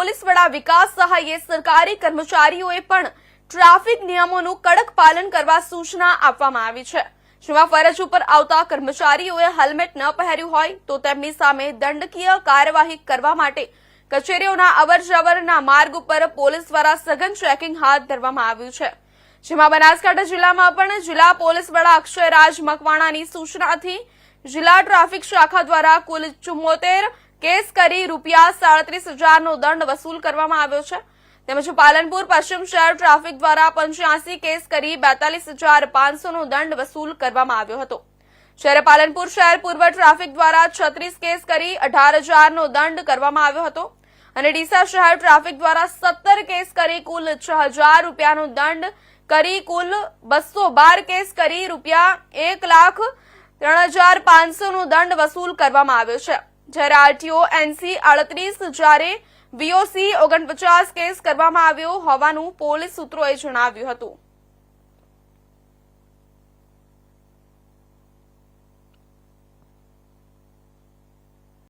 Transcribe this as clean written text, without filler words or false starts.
Police વડા વિકાસ સહાયે સરકારી કર્મચારીઓએ પણ ટ્રાફિક નિયમોનું કડક પાલન કરવા સૂચના આપવામાં આવી છે। જેમાં ફરજ ઉપર આવતા કર્મચારીઓએ હેલ્મેટ ન પહેર્યું હોય તો તેમની સામે દંડકીય કાર્યવાહી કરવા માટે કચેરીઓના અવરજવરના માર્ગ ઉપર પોલીસ દ્વારા સઘન ચેકિંગ હાથ ધરવામાં આવ્યું છે। જેમાં બનાસકાંઠા જિલ્લામાં પણ જિલ્લા પોલીસ વડા અક્ષયરાજ મકવાણાની સૂચનાથી જિલ્લા ટ્રાફિક શાખા દ્વારા કુલ 74 કેસ કરી ₹37,000નો દંડ વસૂલ કરવામાં આવ્યો છે। તેમજ પાલનપુર પશ્ચિમ શહેર ટ્રાફિક દ્વારા 85 કેસ કરી ₹42,500નો દંડ વસૂલ કરવામાં આવ્યો હતો। જ્યારે પાલનપુર શહેર પૂર્વ ટ્રાફિક દ્વારા 36 કેસ કરી ₹18,000નો દંડ કરવામાં આવ્યો હતો અને ડીસા શહેર ટ્રાફિક દ્વારા 17 કેસ કરી કુલ ₹6,000નો દંડ કરી કુલ 212 કેસ કરી ₹1,03,500નો દંડ વસૂલ કરવામાં આવ્યો છે। જ્યારે આરટીઓ એનસી 38 જ્યારે વીઓસી 49 કેસ કરવામાં આવ્યો હોવાનું પોલીસ સૂત્રોએ જણાવ્યું હતું।